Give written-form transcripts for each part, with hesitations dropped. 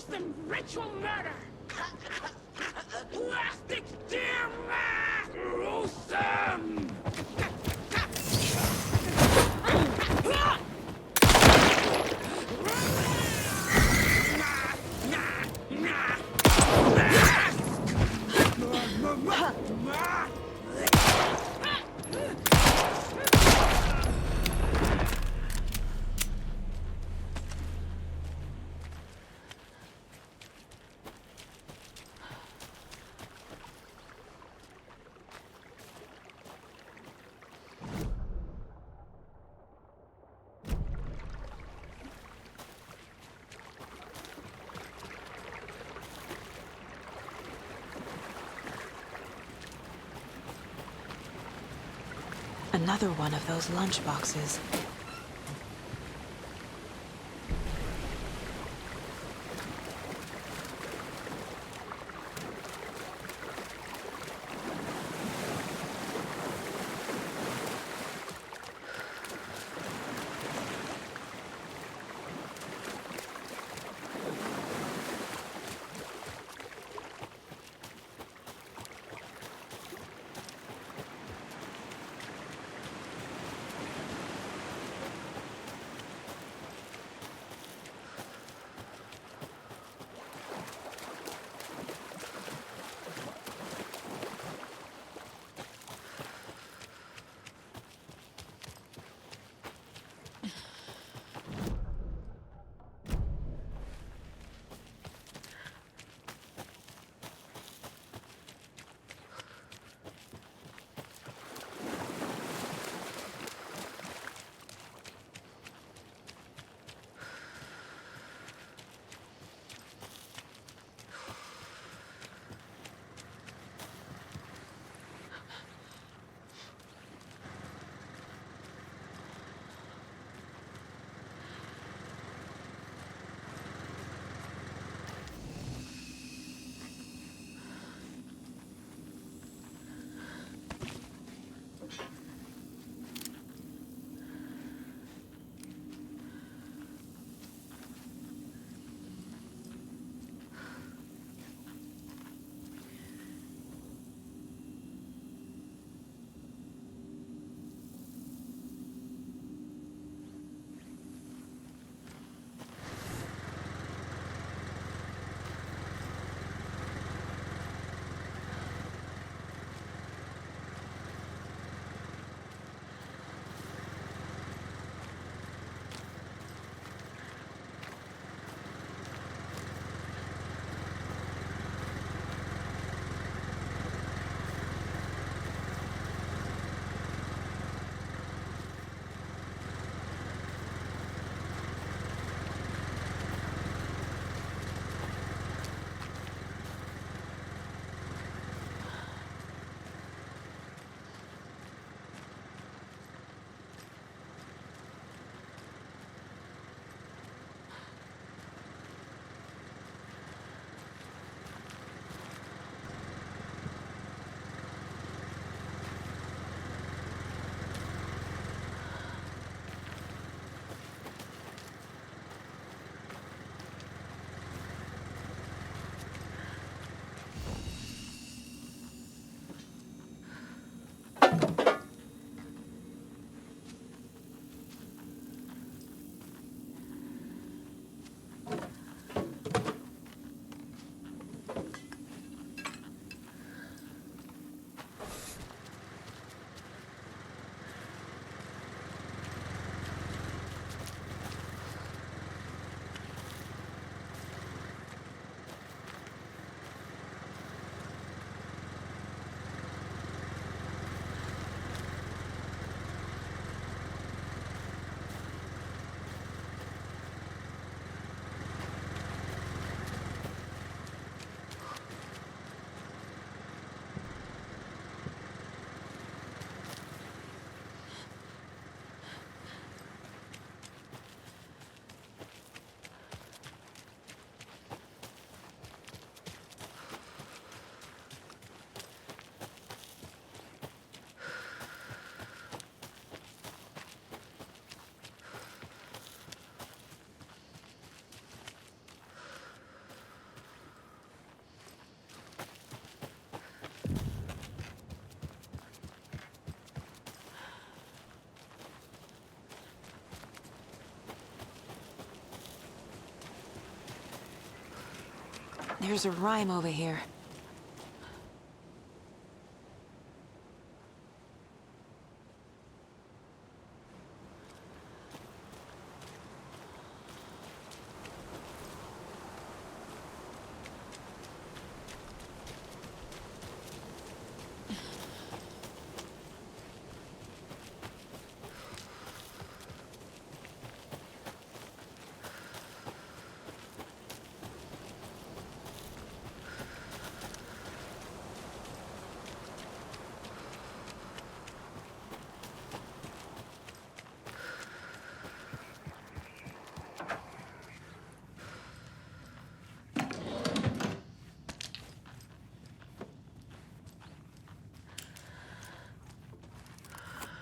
gruesome ritual murder! Plastic gruesome! Another one of those lunch boxes. There's a rhyme over here.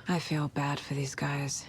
I feel bad for these guys.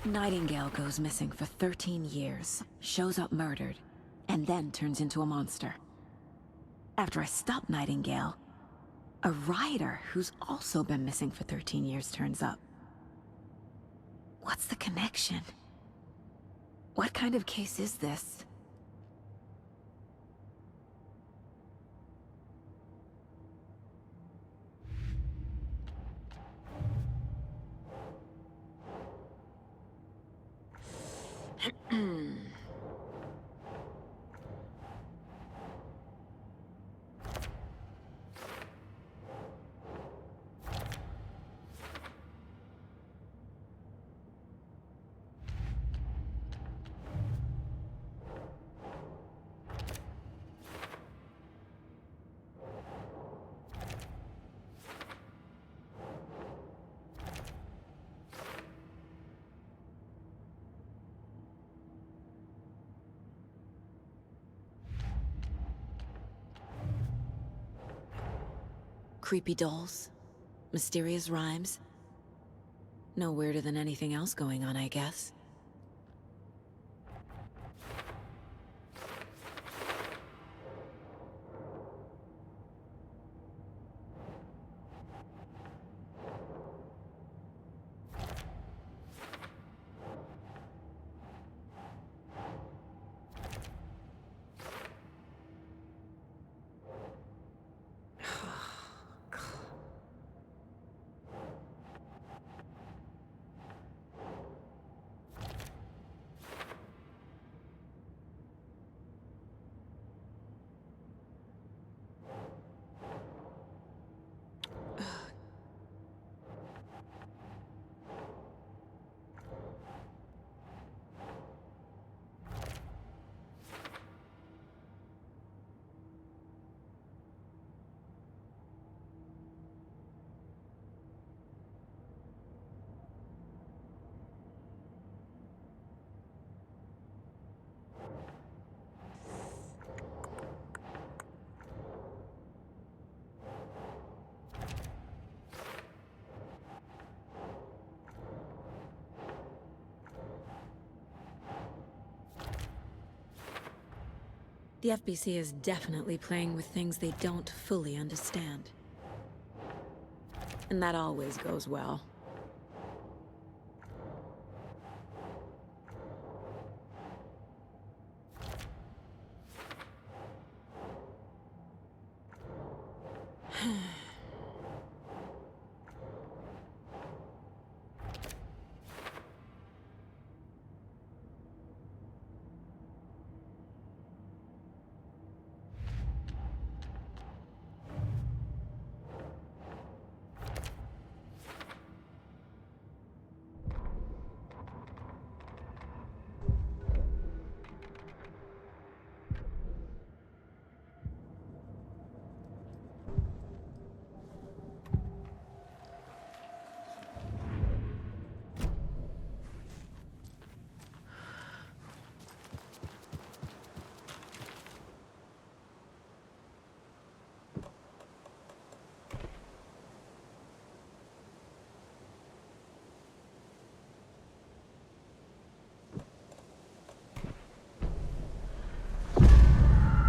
Nightingale goes missing for 13 years, shows up murdered, and then turns into a monster. After I stop Nightingale, a rider who's also been missing for 13 years turns up. What's the connection? What kind of case is this? Creepy dolls, mysterious rhymes. No weirder than anything else going on, I guess. The FBC is definitely playing with things they don't fully understand. And that always goes well.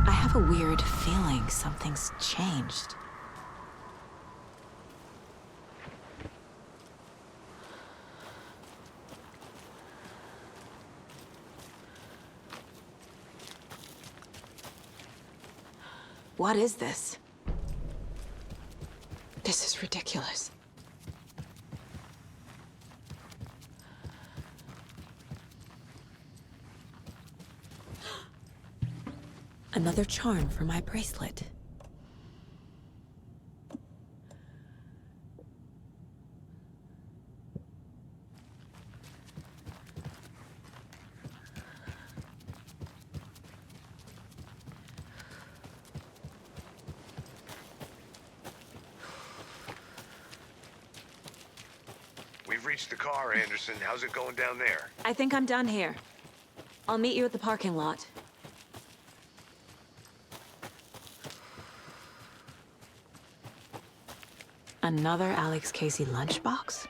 I have a weird feeling something's changed. What is this? This is ridiculous. Another charm for my bracelet. We've reached the car, Anderson. How's it going down there? I think I'm done here. I'll meet you at the parking lot. Another Alex Casey lunchbox?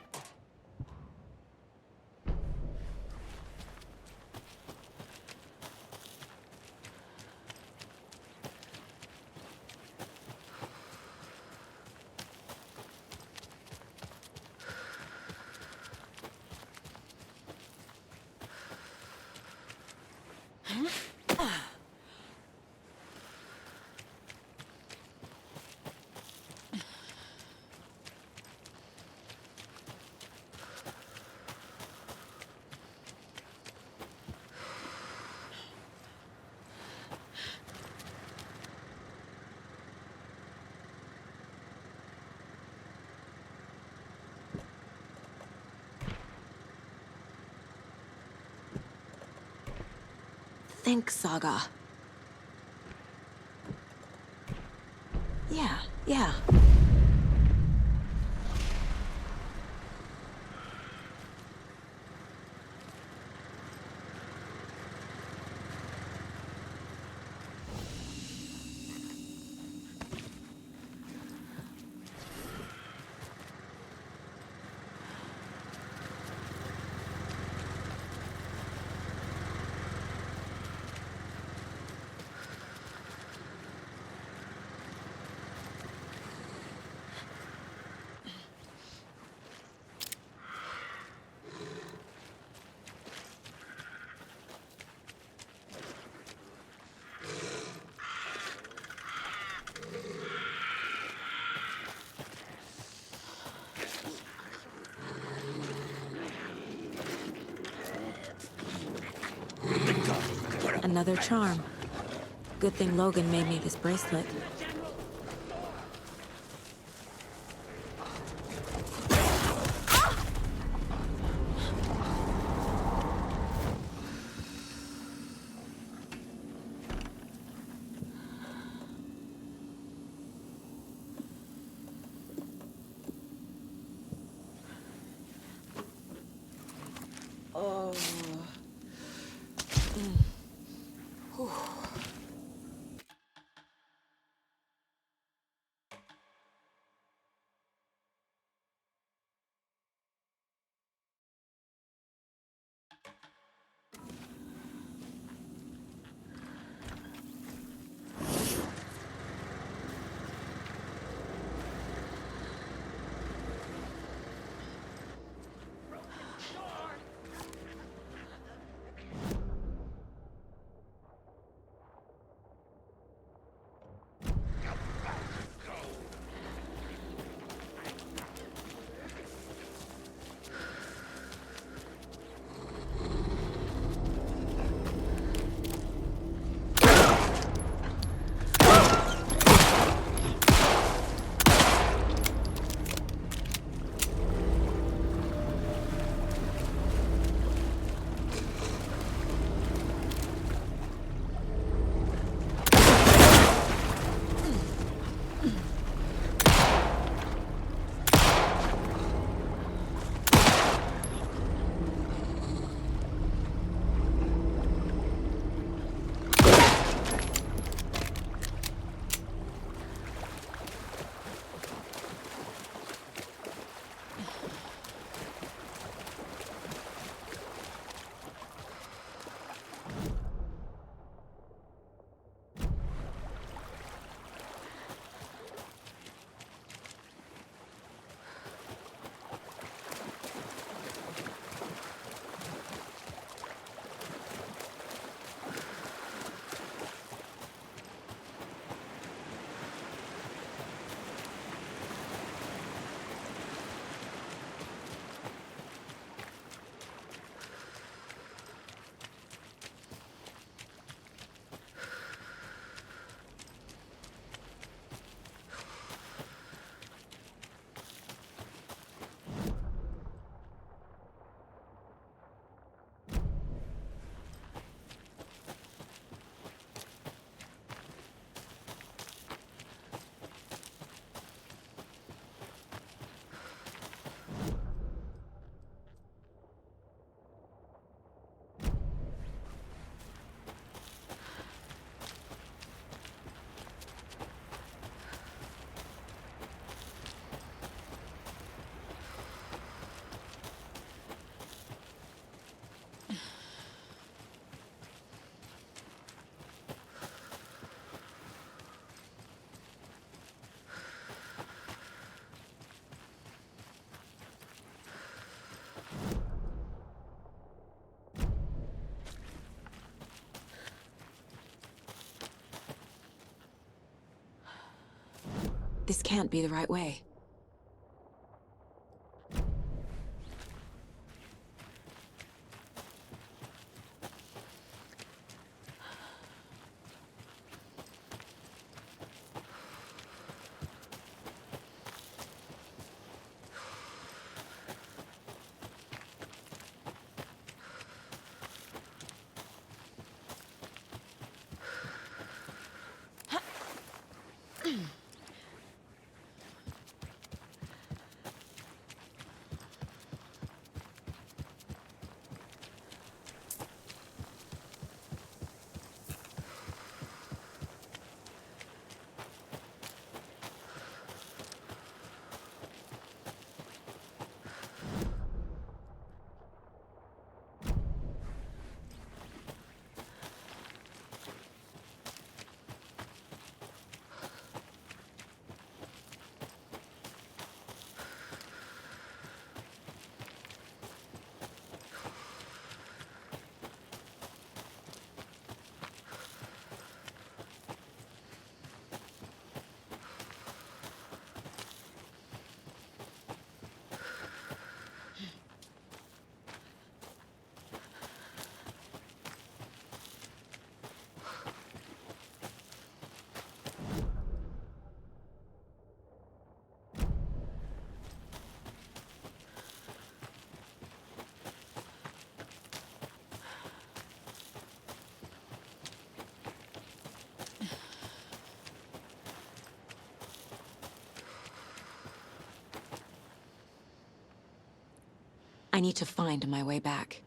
Think Saga. Yeah. Another charm. Good thing Logan made me this bracelet. This can't be the right way. I need to find my way back.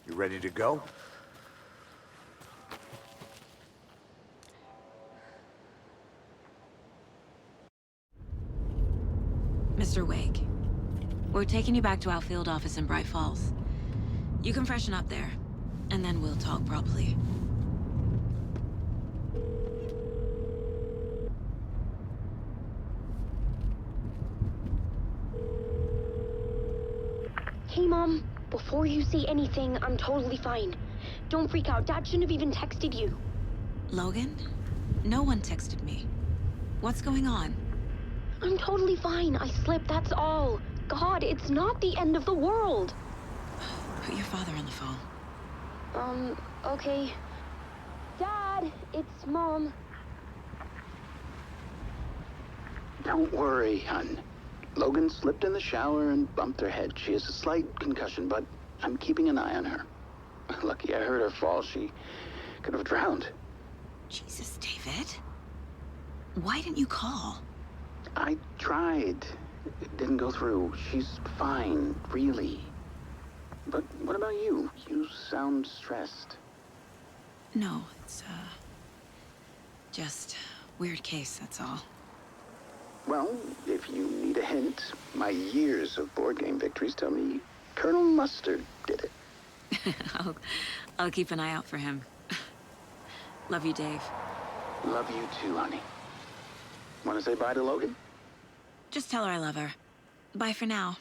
You ready to go? Mr. Wake, we're taking you back to our field office in Bright Falls. You can freshen up there, and then we'll talk properly. Hey, Mom. Before you say anything, I'm totally fine. Don't freak out. Dad shouldn't have even texted you. Logan? No one texted me. What's going on? I'm totally fine. I slipped, that's all. God, it's not the end of the world. Put your father on the phone. Okay. Dad, it's Mom. Don't worry, hon. Logan slipped in the shower and bumped her head. She has a slight concussion, but I'm keeping an eye on her. Lucky I heard her fall. She could have drowned. Jesus, David. Why didn't you call? I tried. It didn't go through. She's fine, really. But what about you? You sound stressed. No, it's, just weird case, that's all. Well, if you need a hint, my years of board game victories tell me Colonel Mustard did it. I'll keep an eye out for him. Love you, Dave. Love you too, honey. Want to say bye to Logan? Just tell her I love her. Bye for now.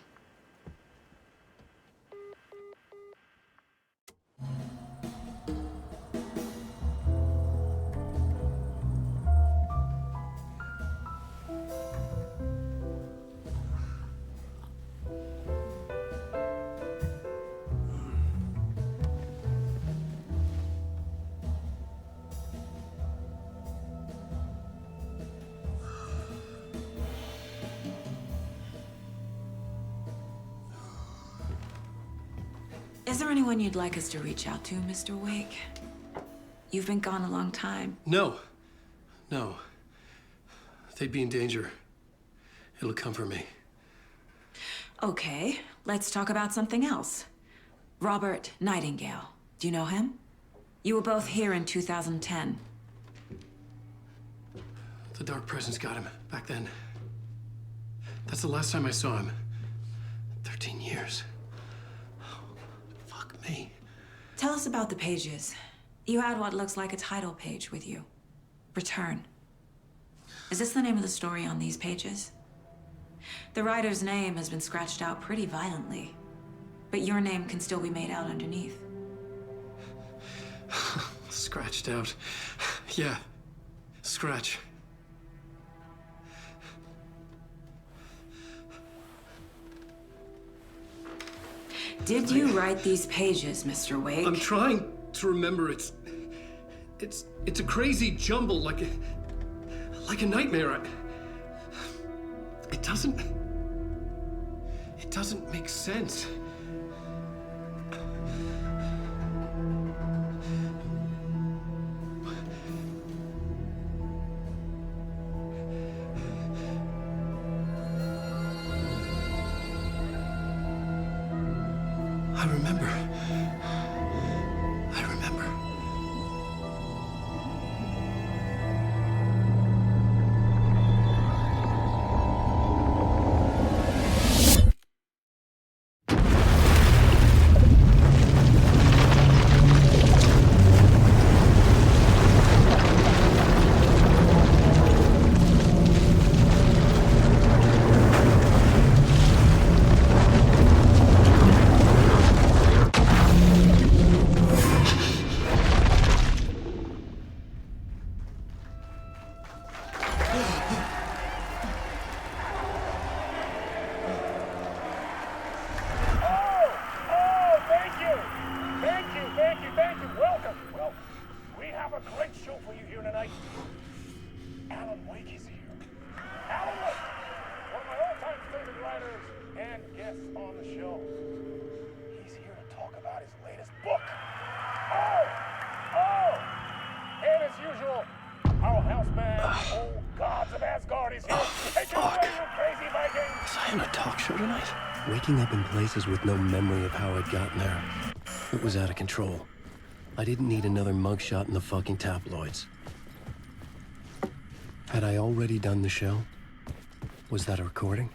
Is there anyone you'd like us to reach out to, Mr. Wake? You've been gone a long time. No. No. They'd be in danger. It'll come for me. Okay, let's talk about something else. Robert Nightingale. Do you know him? You were both here in 2010. The Dark Presence got him back then. That's the last time I saw him. 13 years. Fuck me. Tell us about the pages. You had what looks like a title page with you. Return. Is this the name of the story on these pages? The writer's name has been scratched out pretty violently. But your name can still be made out underneath. Scratched out. Yeah. Scratch. Did you write these pages, Mr. Wake? I'm trying to remember. It's a crazy jumble, like a nightmare. It doesn't make sense. I remember. Alan Wake is here. Alan Wake, one of my all-time favorite writers and guests on the show. He's here to talk about his latest book. And as usual, our house band, Old Gods of Asgard, is here. Take it away, you crazy Viking! Was I on a talk show tonight? Waking up in places with no memory of how I'd gotten there. It was out of control. I didn't need another mugshot in the fucking tabloids. Had I already done the show? Was that a recording?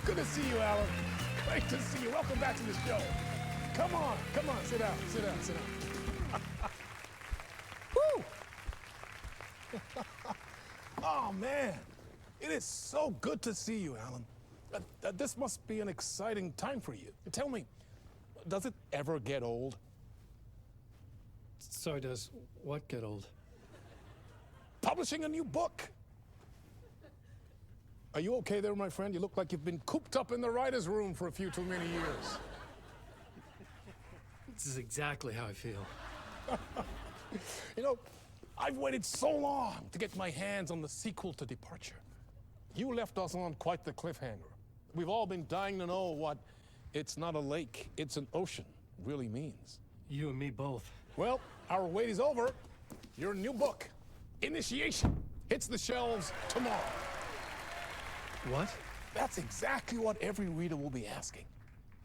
Good to see you, Alan. Great to see you. Welcome back to the show. Come on, sit down. Woo! Oh, man. It is so good to see you, Alan. This must be an exciting time for you. Tell me, does it ever get old? So does what get old? Publishing a new book. Are you okay there, my friend? You look like you've been cooped up in the writer's room for a few too many years. This is exactly how I feel. You know, I've waited so long to get my hands on the sequel to Departure. You left us on quite the cliffhanger. We've all been dying to know what "it's not a lake, it's an ocean" really means. You and me both. Well, our wait is over. Your new book, Initiation, hits the shelves tomorrow. What? That's exactly what every reader will be asking.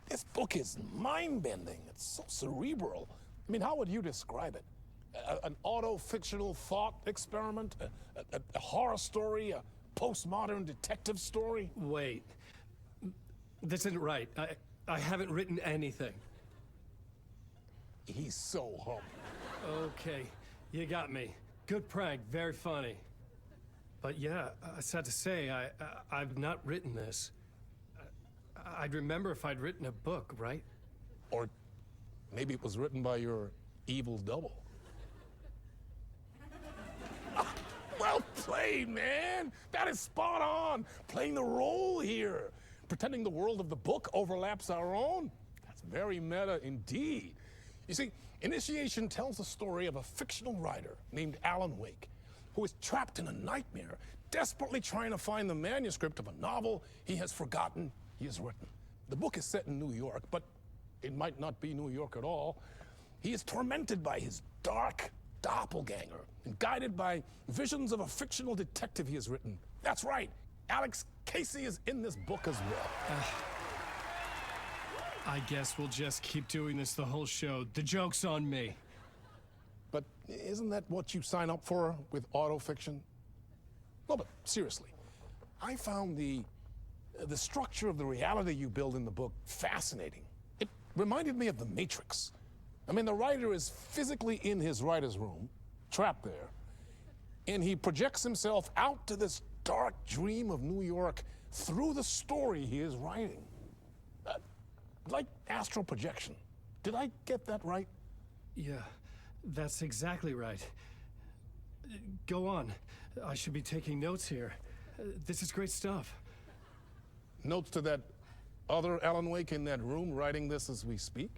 This book is mind-bending. It's so cerebral. I mean, how would you describe it? An auto-fictional thought experiment? A horror story? A postmodern detective story? Wait. This isn't right. I haven't written anything. He's so humble. Okay, you got me. Good prank, very funny. But yeah, sad to say, I've not written this. I'd remember if I'd written a book, right? Or maybe it was written by your evil double. Well played, man! That is spot on! Playing the role here. Pretending the world of the book overlaps our own. That's very meta indeed. You see, Initiation tells the story of a fictional writer named Alan Wake, who is trapped in a nightmare, desperately trying to find the manuscript of a novel he has forgotten he has written. The book is set in New York, but it might not be New York at all. He is tormented by his dark doppelganger and guided by visions of a fictional detective he has written. That's right, Alex Casey is in this book as well. I guess we'll just keep doing this the whole show. The joke's on me. But isn't that what you sign up for with autofiction? No, but seriously, I found the structure of the reality you build in the book fascinating. It reminded me of The Matrix. I mean, the writer is physically in his writer's room, trapped there, and he projects himself out to this dark dream of New York through the story he is writing. Like astral projection. Did I get that right? Yeah, that's exactly right. Go on. I should be taking notes here. This is great stuff. Notes to that other Alan Wake in that room writing this as we speak?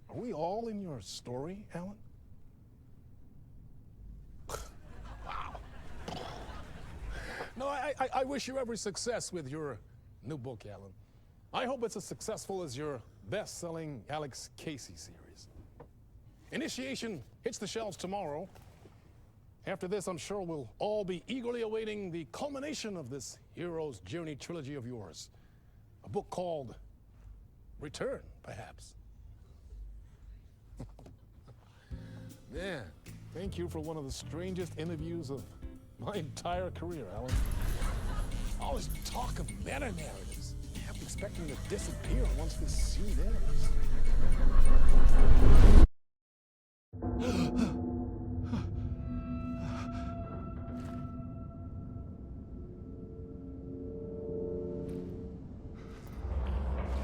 Are we all in your story, Alan? Wow. No, I wish you every success with your new book, Alan. I hope it's as successful as your best-selling Alex Casey series. Initiation hits the shelves tomorrow. After this, I'm sure we'll all be eagerly awaiting the culmination of this hero's journey trilogy of yours. A book called Return, perhaps. Man, thank you for one of the strangest interviews of my entire career, Alan. All this talk of meta-narratives. I kept expecting to disappear once this scene ends.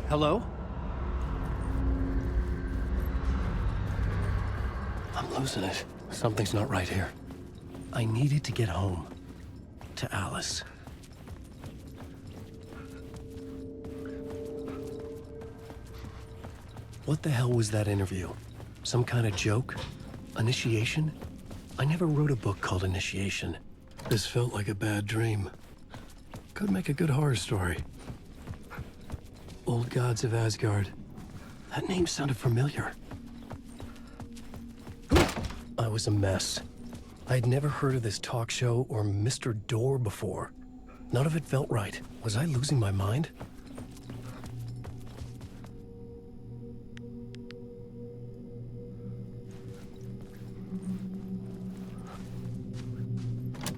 Hello? I'm losing it. Something's not right here. I needed to get home. To Alice. What the hell was that interview? Some kind of joke? Initiation? I never wrote a book called Initiation. This felt like a bad dream. Could make a good horror story. Old Gods of Asgard. That name sounded familiar. I was a mess. I'd never heard of this talk show or Mr. Door before. None of it felt right. Was I losing my mind?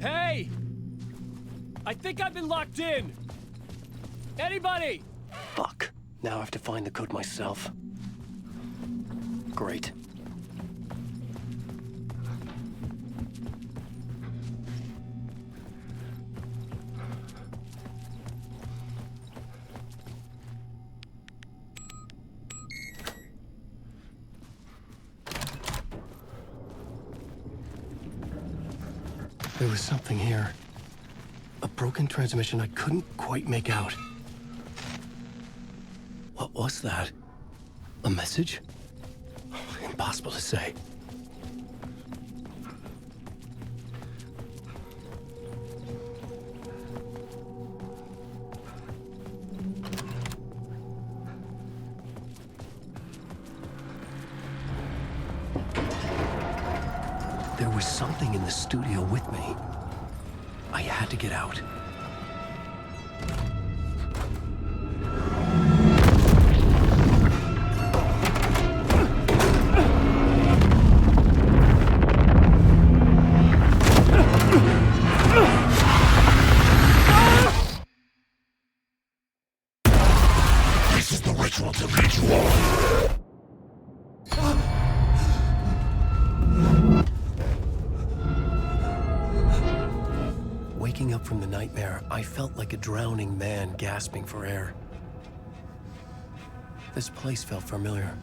Hey! I think I've been locked in! Anybody! Fuck. Now I have to find the code myself. Great. There was something here. A broken transmission I couldn't quite make out. What was that? A message? Impossible to say. There was something in the studio with me. I had to get out. This is the ritual to lead you on. Waking up from the nightmare, I felt like a drowning man gasping for air. This place felt familiar.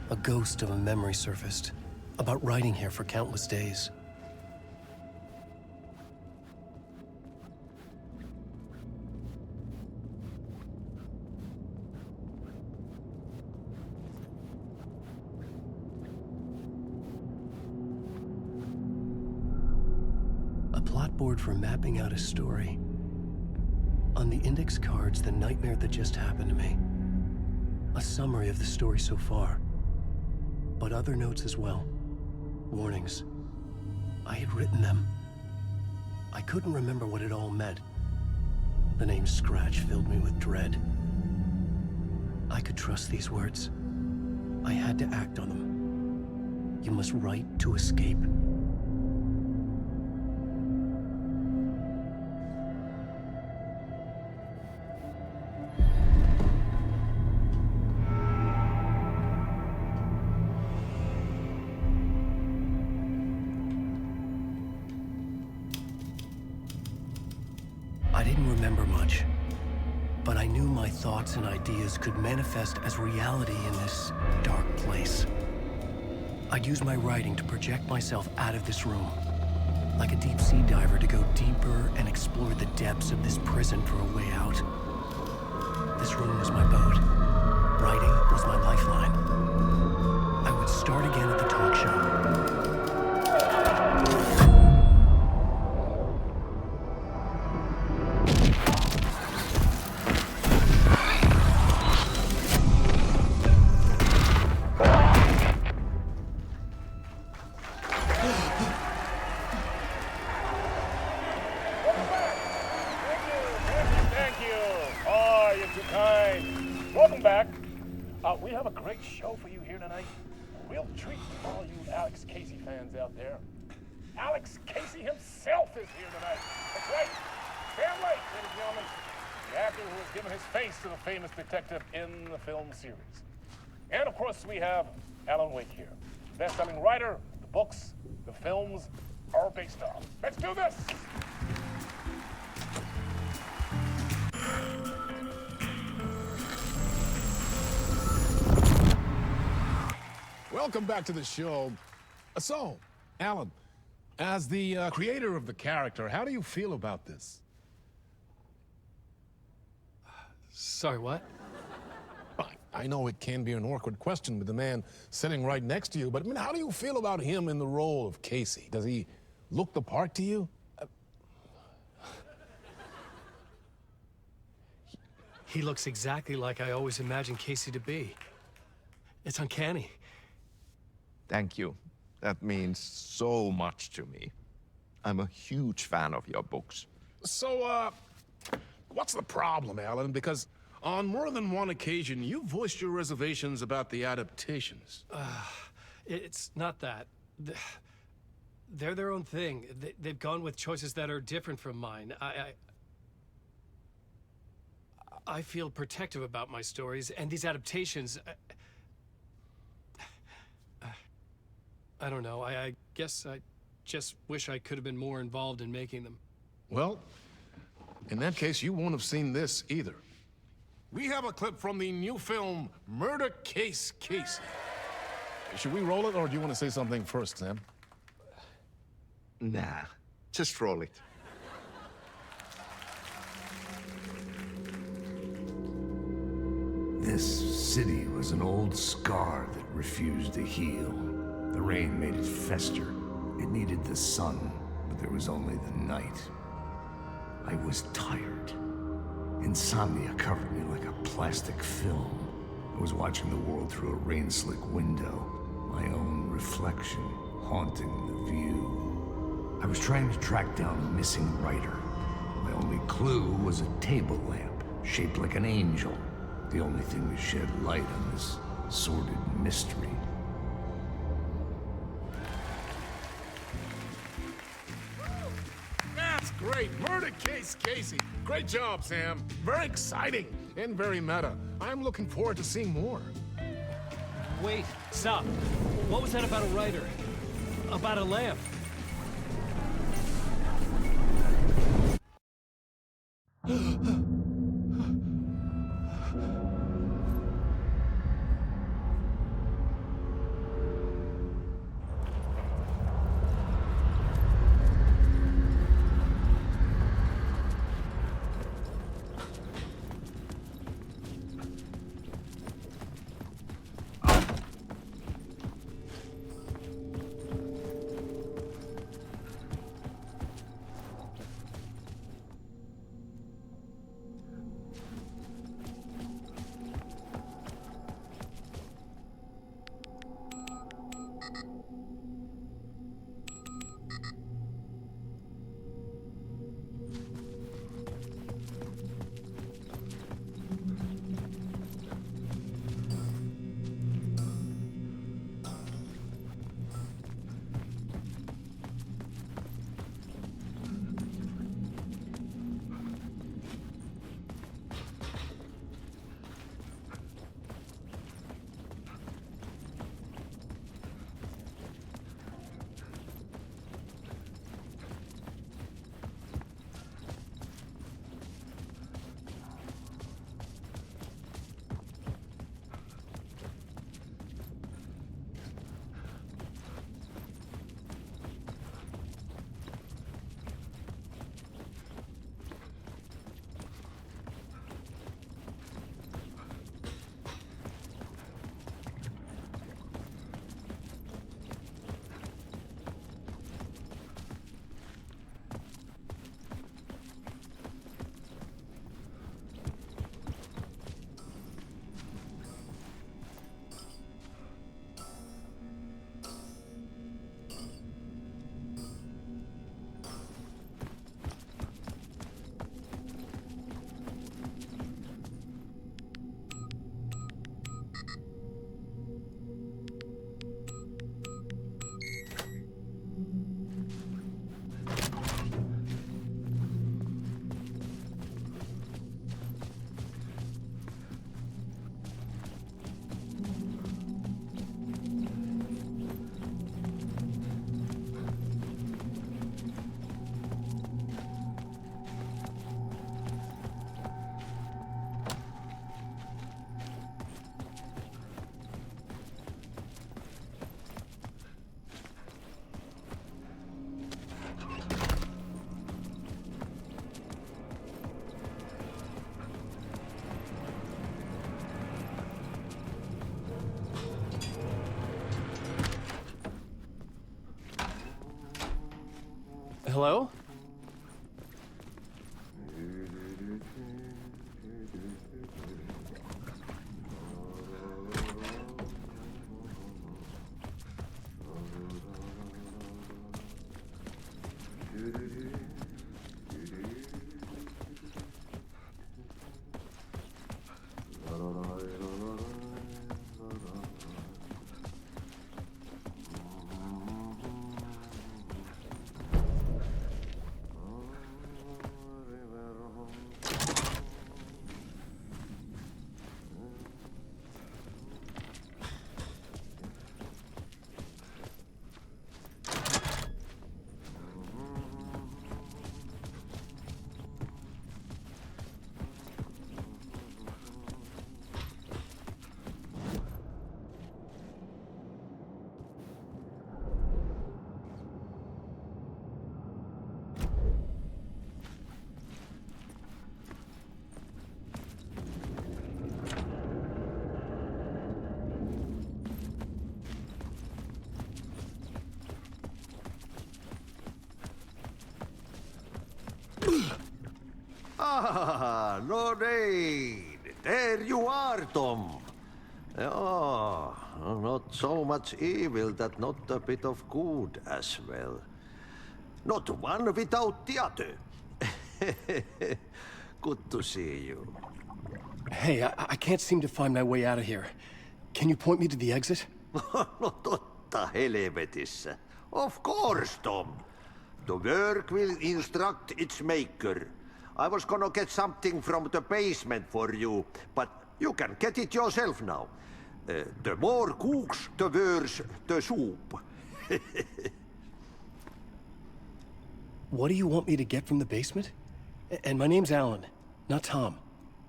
A ghost of a memory surfaced, about riding here for countless days. Board for mapping out a story. On the index cards, the nightmare that just happened to me. A summary of the story so far. But other notes as well. Warnings. I had written them. I couldn't remember what it all meant. The name Scratch filled me with dread. I could trust these words. I had to act on them. You must write to escape. I didn't remember much, but I knew my thoughts and ideas could manifest as reality in this dark place. I'd use my writing to project myself out of this room, like a deep sea diver to go deeper and explore the depths of this prison for a way out. This room was my boat. Writing was my lifeline. I would start again at the talk show. Welcome back. We have a great show for you here tonight. Real treat for all you Alex Casey fans out there. Alex Casey himself is here tonight. That's right. Sam Lake, ladies and gentlemen, the actor who has given his face to the famous detective in the film series. And of course, we have Alan Wake here, best-selling writer. The books, the films are based on. Let's do this. Welcome back to the show. So, Alan, as the creator of the character, how do you feel about this? Sorry, what? I know it can be an awkward question with the man sitting right next to you, but I mean, how do you feel about him in the role of Casey? Does he look the part to you? He looks exactly like I always imagined Casey to be. It's uncanny. Thank you. That means so much to me. I'm a huge fan of your books. So, what's the problem, Alan? Because on more than one occasion, you voiced your reservations about the adaptations. It's not that. They're their own thing. They've gone with choices that are different from mine. I feel protective about my stories, and these adaptations... I don't know. I guess I just wish I could have been more involved in making them. Well, in that case, you won't have seen this either. We have a clip from the new film, Murder Case Casey. Should we roll it, or do you want to say something first, Sam? Nah, just roll it. This city was an old scar that refused to heal. The rain made it fester. It needed the sun, but there was only the night. I was tired. Insomnia covered me like a plastic film. I was watching the world through a rain-slick window, my own reflection haunting the view. I was trying to track down a missing writer. My only clue was a table lamp, shaped like an angel. The only thing to shed light on this sordid mystery. That's great. Murder Case Casey. Great job, Sam. Very exciting and very meta. I'm looking forward to seeing more. Wait, stop. What was that about a writer? About a lamp? Hello? Ah, Lorraine! There you are, Tom. Oh, not so much evil that not a bit of good as well. Not one without the other. Good to see you. Hey, I can't seem to find my way out of here. Can you point me to the exit? No totta helvetissä. Of course, Tom. The work will instruct its maker. I was gonna get something from the basement for you, but you can get it yourself now. The more cooks, the worse the soup. What do you want me to get from the basement? And my name's Alan, not Tom.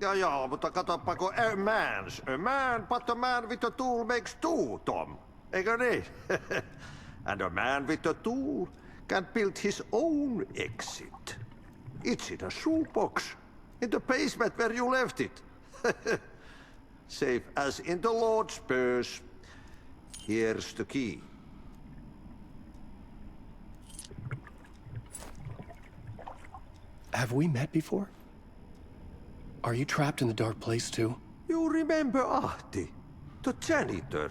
Ja, mutta katsoppa, a man, but a man with a tool makes two, Tom. Eikö niin? And a man with a tool can build his own exit. It's in a shoebox, in the basement where you left it. Safe as in the Lord's purse. Here's the key. Have we met before? Are you trapped in the dark place too? You remember Ahti, the janitor.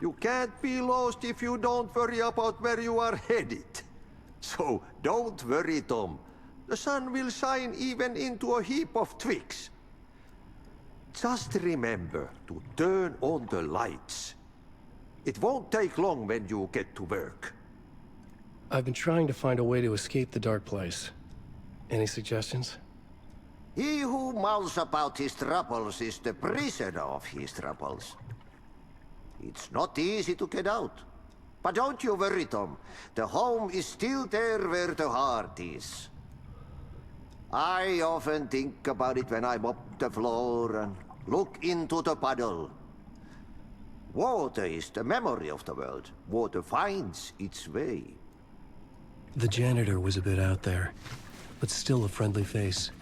You can't be lost if you don't worry about where you are headed. So don't worry, Tom. The sun will shine even into a heap of twigs. Just remember to turn on the lights. It won't take long when you get to work. I've been trying to find a way to escape the dark place. Any suggestions? He who mouths about his troubles is the prisoner of his troubles. It's not easy to get out. But don't you worry, Tom. The home is still there where the heart is. I often think about it when I mop the floor and look into the puddle. Water is the memory of the world. Water finds its way. The janitor was a bit out there, but still a friendly face.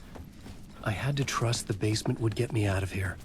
I had to trust the basement would get me out of here.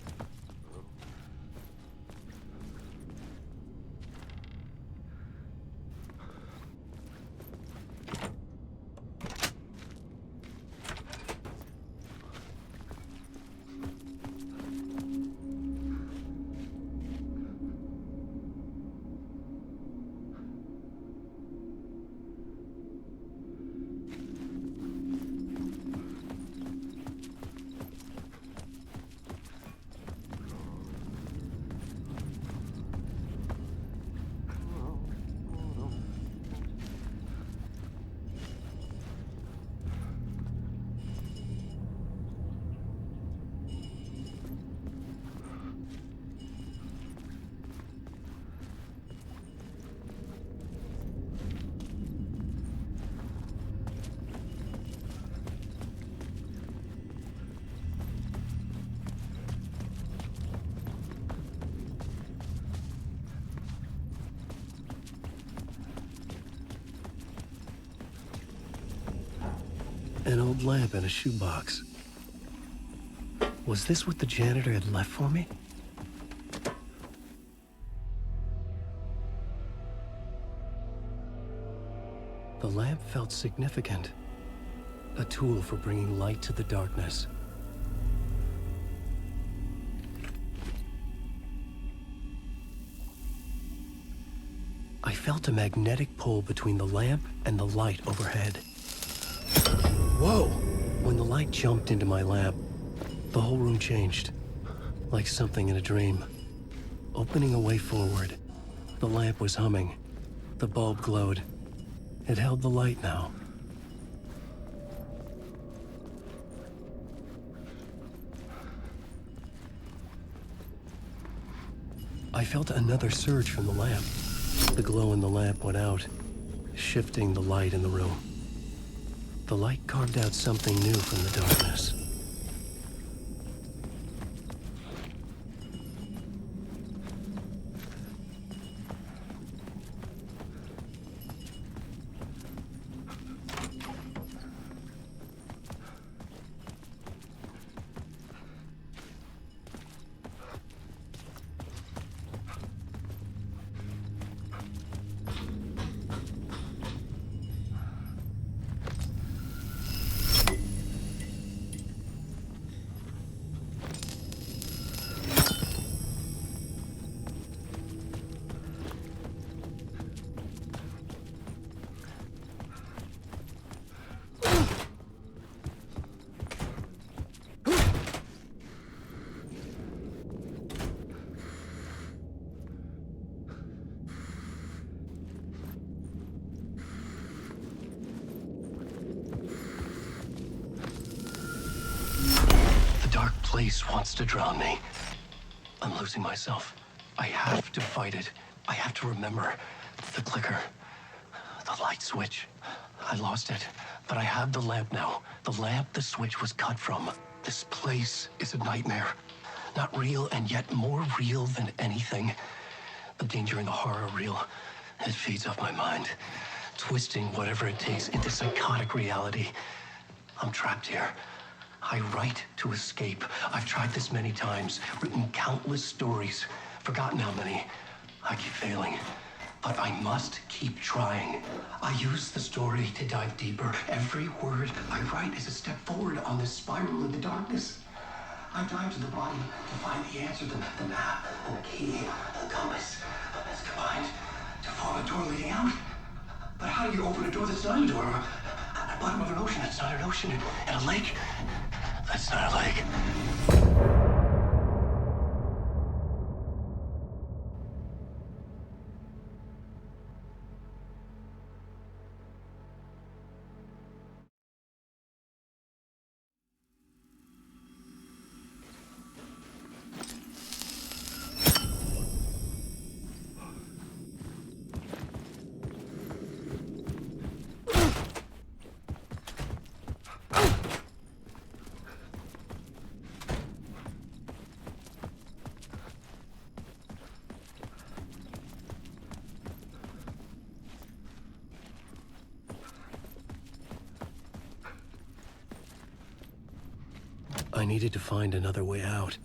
An old lamp in a shoebox. Was this what the janitor had left for me? The lamp felt significant. A tool for bringing light to the darkness. I felt a magnetic pull between the lamp and the light overhead. Whoa! When the light jumped into my lamp, the whole room changed, like something in a dream. Opening a way forward, the lamp was humming. The bulb glowed. It held the light now. I felt another surge from the lamp. The glow in the lamp went out, shifting the light in the room. The light carved out something new from the darkness. Place wants to drown me. I'm losing myself. I have to fight it. I have to remember. The clicker. The light switch. I lost it. But I have the lamp now. The lamp the switch was cut from. This place is a nightmare. Not real, and yet more real than anything. The danger and the horror are real. It feeds off my mind. Twisting whatever it takes into psychotic reality. I'm trapped here. I write to escape. I've tried this many times, written countless stories, forgotten how many. I keep failing, but I must keep trying. I use the story to dive deeper. Every word I write is a step forward on this spiral in the darkness. I dive to the bottom to find the answer, the map, and the key, and the compass. It's combined to form a door leading out. But how do you open a door that's not a door? At the bottom of an ocean that's not an ocean, and a lake that's not a lake. I needed to find another way out.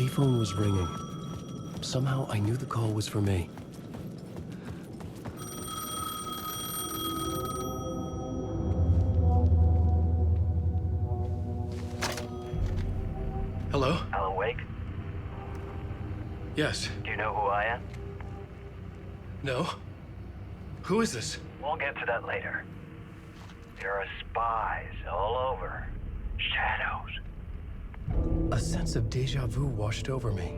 payphone was ringing. Somehow I knew the call was for me. Hello? Alan Wake? Yes. Do you know who I am? No? Who is this? We'll get to that later. There are spies all over. Shadows. A sense of deja vu washed over me.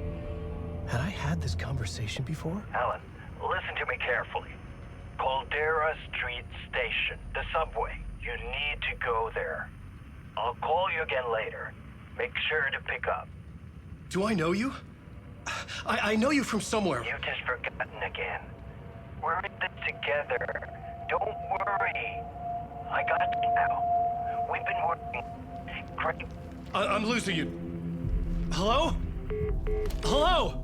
Had I had this conversation before? Alan, listen to me carefully. Caldera Street Station, the subway. You need to go there. I'll call you again later. Make sure to pick up. Do I know you? I know you from somewhere. You've just forgotten again. We're in this together. Don't worry. I got you now. We've been working. Great. I'm losing you. Hello? Hello?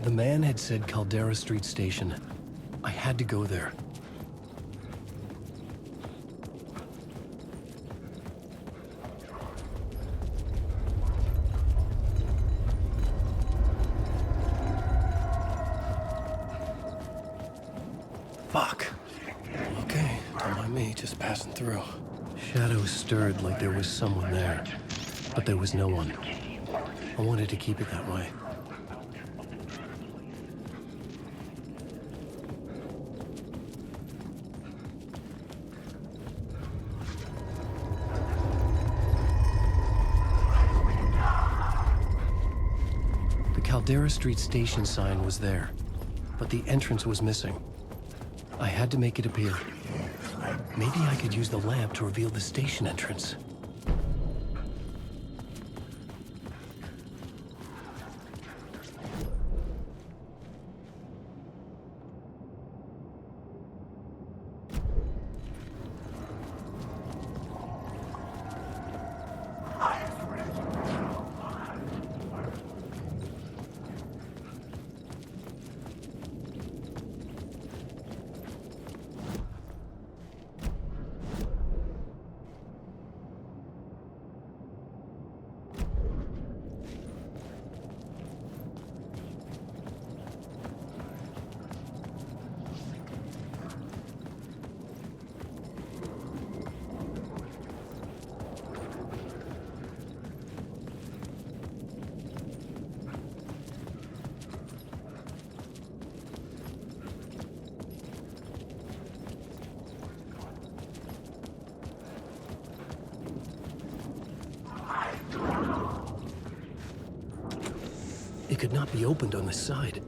The man had said Caldera Street Station. I had to go there. Fuck. Okay, don't mind me, just passing through. Shadows stirred like there was someone there, but there was no one. I wanted to keep it that way. Caldera Street Station sign was there, but the entrance was missing. I had to make it appear. Maybe I could use the lamp to reveal the station entrance. It could not be opened on this side.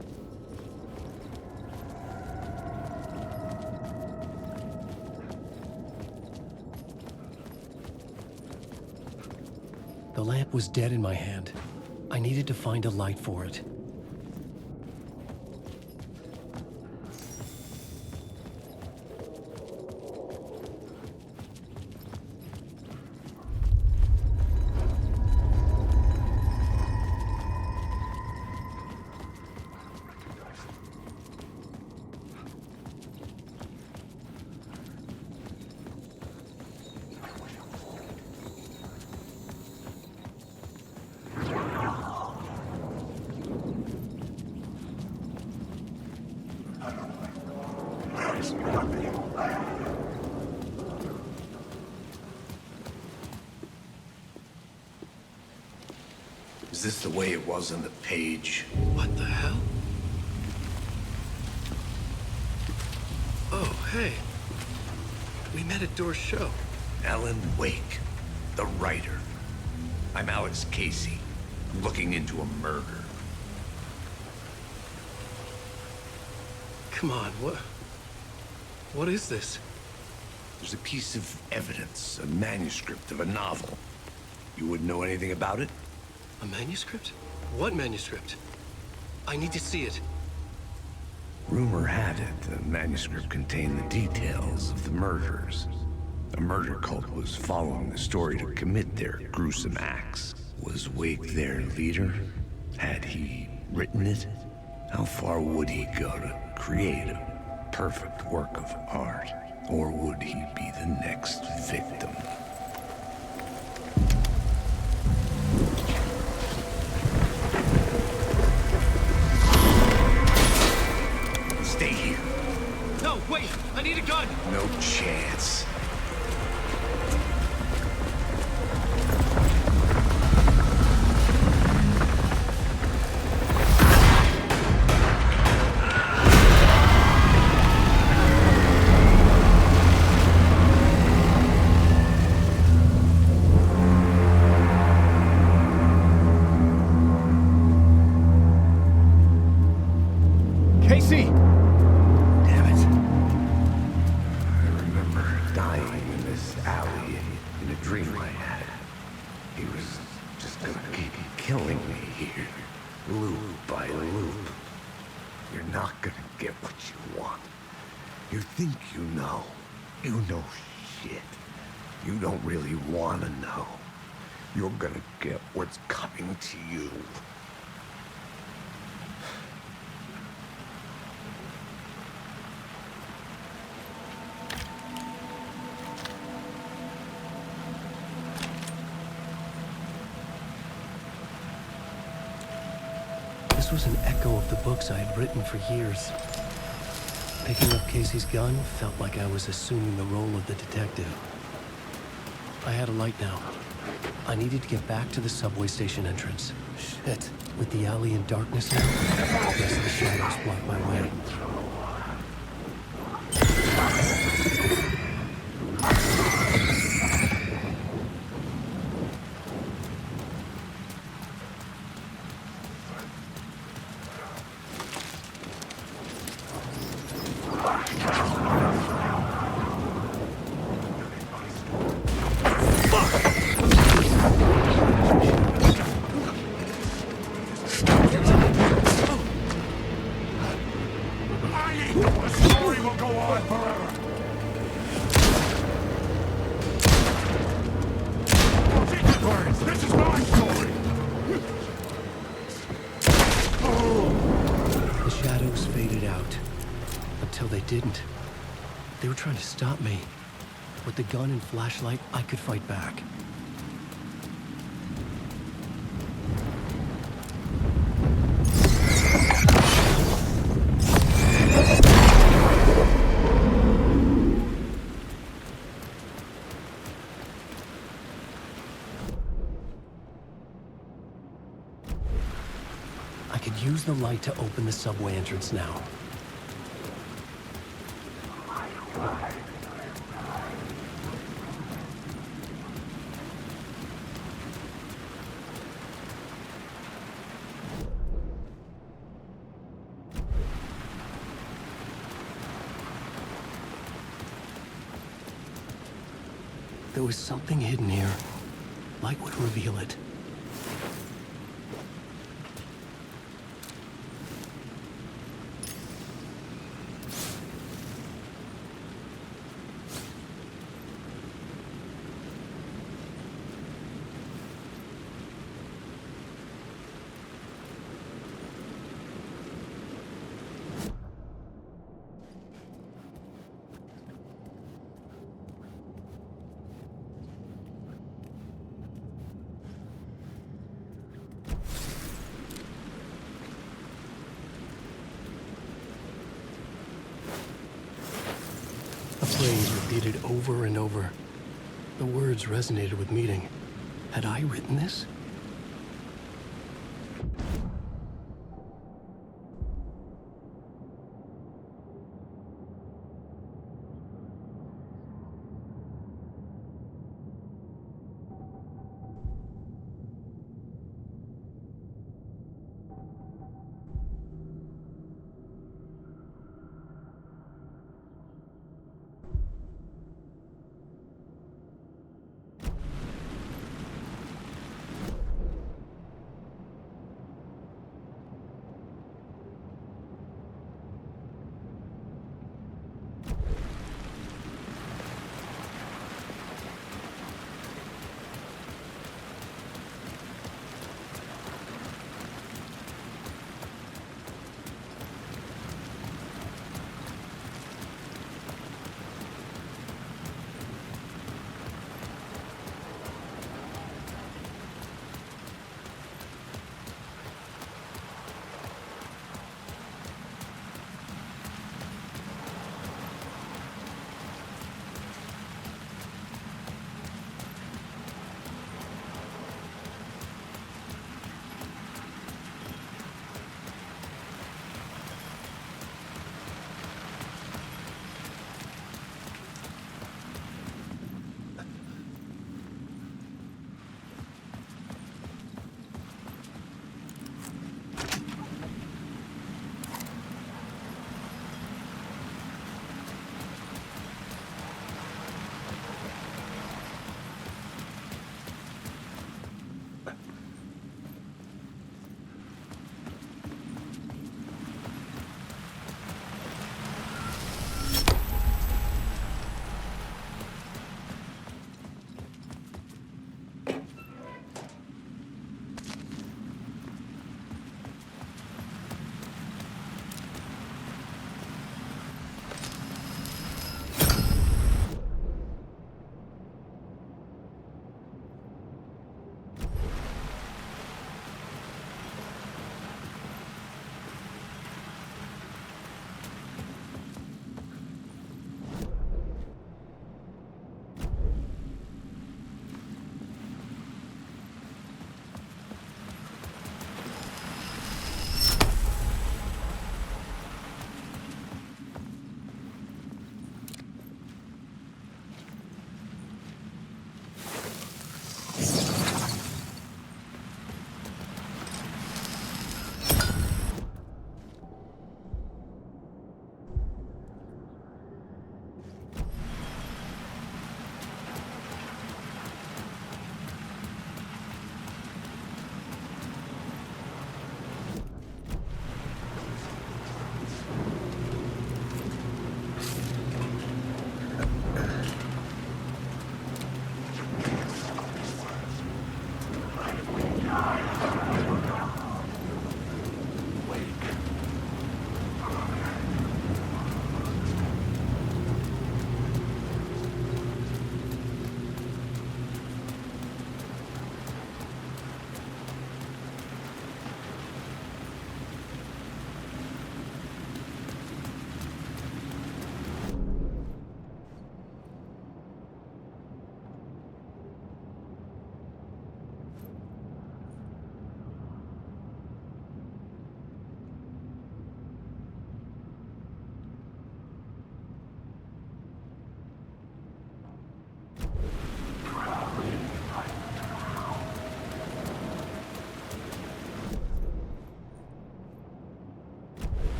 The lamp was dead in my hand. I needed to find a light for it. Is this the way it was on the page? What the hell? Oh, hey. We met at Door's show. Alan Wake, the writer. I'm Alex Casey, looking into a murder. Come on, what is this? There's a piece of evidence, a manuscript of a novel. You wouldn't know anything about it? A manuscript? What manuscript? I need to see it. Rumor had it the manuscript contained the details of the murders. A murder cult was following the story to commit their gruesome acts. Was Wake their leader? Had he written it? How far would he go to create a perfect work of art? Or would he be the next victim? Stay here. No, wait! I need a gun! No chance. Casey! Damn it. I remember dying in this alley in a dream I had. He was just gonna keep killing me here, loop by loop. You're not gonna get what you want. You think you know. You know shit. You don't really wanna know. You're gonna get what's coming to you. This was an echo of the books I had written for years. Picking up Casey's gun felt like I was assuming the role of the detective. I had a light now. I needed to get back to the subway station entrance. Shit. With the alley in darkness now, I guess the shadows block my way. The story will go on forever. Secret words, this is my story. The shadows faded out. Until they didn't. They were trying to stop me. With the gun and flashlight, I could fight back. I could use the light to open the subway entrance now. There was something hidden here. Light would reveal it. A phrase repeated over and over. The words resonated with meaning. Had I written this?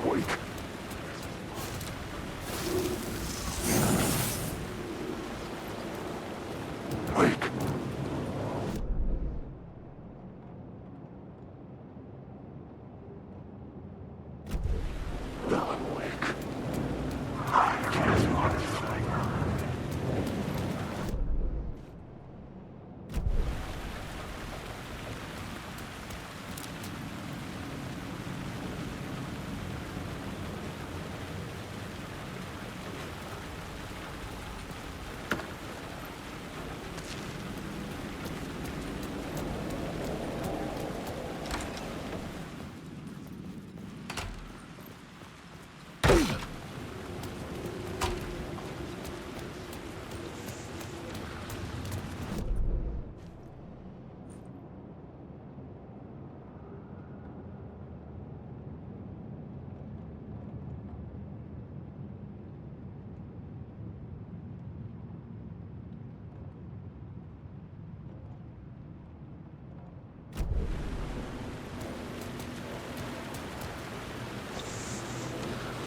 Wait. Wait.